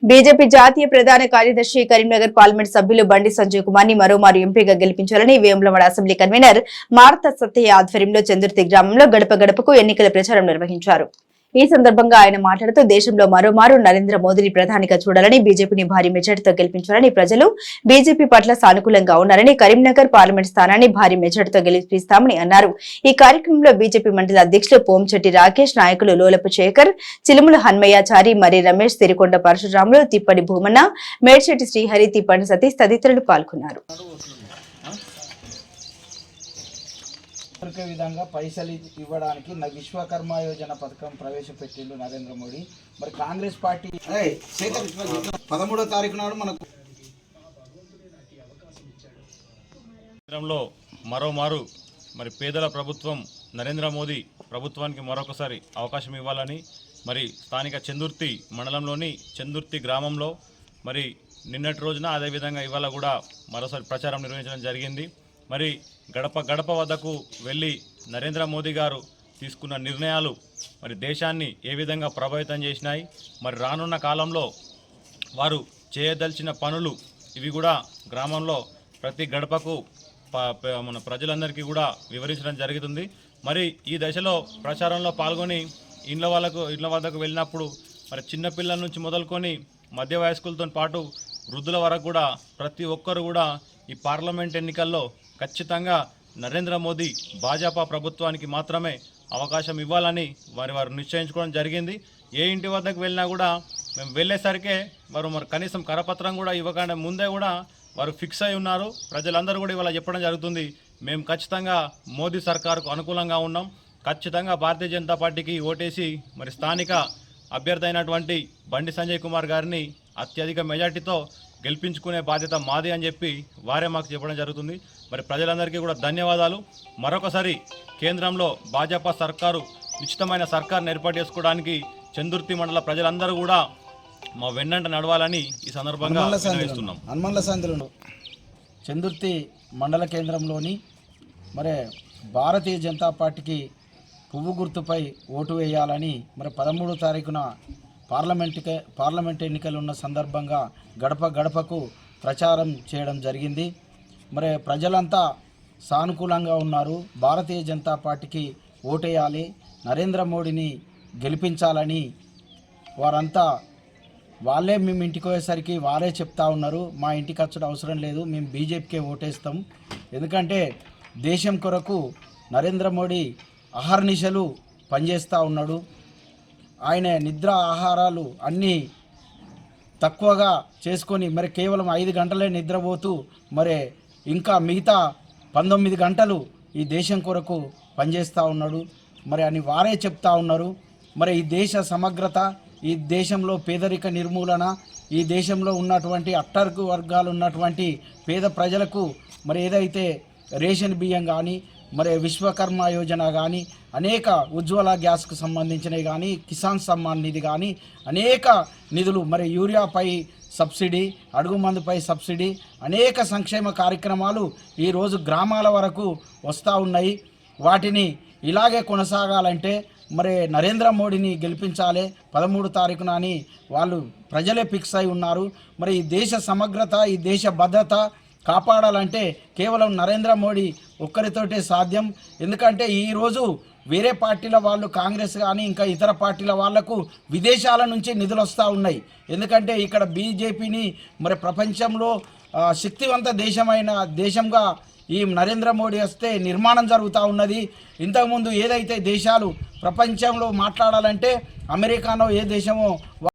BJP జాతీయ ప్రధాన కార్యదర్శి కరీంనగర్ పార్లమెంట్ సభ్యులు బండి సంజయ్ కుమార్ ని మరోమారు ఎంపీగా గెలిపించాలని వేములవాడ అసెంబ్లీ కన్వీనర్ మార్త సత్తయ్య ఆధ్వర్యంలో చందుర్తి గ్రామంలో గడప గడపకు ఎన్నికల ప్రచారం నిర్వహించారు. ఈ సందర్భంగా ఆయన మాట్లాడుతూ దేశంలో మరోమారు నరేంద్ర మోదీని ప్రధానిగా చూడాలని, బీజేపీని భారీ మెజార్టీతో గెలిపించాలని, ప్రజలు బీజేపీ పట్ల సానుకూలంగా ఉన్నారని, కరీంనగర్ పార్లమెంట్ స్థానాన్ని భారీ మెజార్టీతో గెలిపిస్తామని అన్నారు. ఈ కార్యక్రమంలో బీజేపీ మండల అధ్యక్షులు పోంచెట్టి రాకేష్, నాయకులు లోలపు శేఖర్, చిలుముల హన్మయ్యాచారి, మరి రమేష్, తిరికొండ పరశురాములు, తిప్పటి భూమన్న, మేడ్చెట్టి శ్రీహరి, తిప్పటి సతీష్ తదితరులు పాల్గొన్నారు. విధంగా పైసలు ఇవ్వడానికి విశ్వకర్మ యోజన పథకం ప్రవేశపెట్టిండు నరేంద్ర మోడీ. మరి కాంగ్రెస్ పార్టీ 13వ తారీఖు నాడు మనకు మరోమారు మరి పేదల ప్రభుత్వం నరేంద్ర మోదీ ప్రభుత్వానికి మరొకసారి అవకాశం ఇవ్వాలని మరి స్థానిక చందుర్తి మండలంలోని చందుర్తి గ్రామంలో మరి నిన్నటి రోజున అదేవిధంగా ఇవాళ కూడా మరోసారి ప్రచారం నిర్వహించడం జరిగింది. మరి గడప గడప వద్దకు వెళ్ళి నరేంద్ర మోదీ గారు తీసుకున్న నిర్ణయాలు మరి దేశాన్ని ఏ విధంగా ప్రభావితం చేసినాయి, మరి రానున్న కాలంలో వారు చేయదలిచిన పనులు ఇవి కూడా గ్రామంలో ప్రతి గడపకు మన ప్రజలందరికీ కూడా వివరించడం జరుగుతుంది. మరి ఈ దశలో ప్రచారంలో పాల్గొని ఇళ్ళ వద్దకు వెళ్ళినప్పుడు మరి చిన్నపిల్లల నుంచి మొదలుకొని మధ్య వయస్కులతో పాటు వృద్ధుల వరకు కూడా ప్రతి ఒక్కరు కూడా ఈ పార్లమెంట్ ఎన్నికల్లో ఖచ్చితంగా నరేంద్ర మోదీ భాజపా ప్రభుత్వానికి మాత్రమే అవకాశం ఇవ్వాలని వారు నిశ్చయించుకోవడం జరిగింది. ఏ ఇంటి వద్దకు వెళ్ళినా కూడా మేము వెళ్ళేసరికే మరి కనీసం కరపత్రం కూడా ఇవ్వకుండా ముందే కూడా వారు ఫిక్స్ అయి ఉన్నారు. ప్రజలందరూ కూడా ఇవాళ చెప్పడం జరుగుతుంది, మేము ఖచ్చితంగా మోదీ సర్కారుకు అనుకూలంగా ఉన్నాం, ఖచ్చితంగా భారతీయ జనతా పార్టీకి ఓటేసి మరి స్థానిక అభ్యర్థి అయినటువంటి బండి సంజయ్ కుమార్ గారిని అత్యధిక మెజార్టీతో గెలిపించుకునే బాధ్యత మాది అని చెప్పి వారే మాకు చెప్పడం జరుగుతుంది. మరి ప్రజలందరికీ కూడా ధన్యవాదాలు. మరొకసారి కేంద్రంలో భాజపా సర్కారు నిశ్చితమైన సర్కారును ఏర్పాటు చేసుకోవడానికి చందుర్తి మండల ప్రజలందరూ కూడా మా వెన్నంట నడవాలని ఈ సందర్భంగా నిర్ణయిస్తున్నాం. చందుర్తి మండల కేంద్రంలోని మరి భారతీయ జనతా పార్టీకి పువ్వు గుర్తుపై ఓటు వేయాలని మరి 13వ తారీఖున పార్లమెంట్ ఎన్నికలు ఉన్న సందర్భంగా గడప గడపకు ప్రచారం చేయడం జరిగింది. మరి ప్రజలంతా సానుకూలంగా ఉన్నారు. భారతీయ జనతా పార్టీకి ఓటేయాలి, నరేంద్ర మోడీని గెలిపించాలని వారంతా వాళ్ళే మేము ఇంటికి పోయేసరికి వారే చెప్తా ఉన్నారు, మా ఇంటికి వచ్చడం అవసరం లేదు, మేము బీజేపీకే ఓటేస్తాం. ఎందుకంటే దేశం కొరకు నరేంద్ర మోడీ అహర్నిశలు పనిచేస్తూ ఉన్నాడు. ఆయన నిద్ర ఆహారాలు అన్నీ తక్కువగా చేసుకొని మరి కేవలం 5 గంటలే నిద్రపోతూ మరి ఇంకా మిగతా 19 గంటలు ఈ దేశం కొరకు పనిచేస్తూ ఉన్నాడు. మరి అని వారే చెప్తా ఉన్నారు. మరి ఈ దేశ సమగ్రత, ఈ దేశంలో పేదరిక నిర్మూలన, ఈ దేశంలో ఉన్నటువంటి అట్టడుగు వర్గాలు ఉన్నటువంటి పేద ప్రజలకు మరి ఏదైతే రేషన్ బియ్యం కానీ మరి విశ్వకర్మ యోజన కానీ అనేక ఉజ్వల గ్యాస్కు సంబంధించినవి కానీ కిసాన్ సమ్మాన్ నిధి కానీ అనేక నిధులు మరి యూరియాపై సబ్సిడీ, అడుగు మందుపై సబ్సిడీ అనేక సంక్షేమ కార్యక్రమాలు ఈరోజు గ్రామాల వరకు వస్తూ ఉన్నాయి. వాటిని ఇలాగే కొనసాగాలంటే మరి నరేంద్ర మోడీని గెలిపించాలి 13వ తారీఖున అని వాళ్ళు ప్రజలే ఫిక్స్ అయి ఉన్నారు. మరి ఈ దేశ సమగ్రత, ఈ దేశ భద్రత కాపాడాలంటే కేవలం నరేంద్ర మోడీ ఒక్కరితోటే సాధ్యం. ఎందుకంటే ఈరోజు వేరే పార్టీల వాళ్ళు కాంగ్రెస్ కానీ ఇంకా ఇతర పార్టీల వాళ్లకు విదేశాల నుంచి నిధులు వస్తూ ఉన్నాయి. ఎందుకంటే ఇక్కడ బీజేపీని మరి ప్రపంచంలో శక్తివంత దేశంగా ఈ నరేంద్ర మోడీ వస్తే నిర్మాణం జరుగుతూ ఉన్నది. ఇంతకుముందు ఏదైతే దేశాలు ప్రపంచంలో మాట్లాడాలంటే అమెరికానో ఏ దేశమో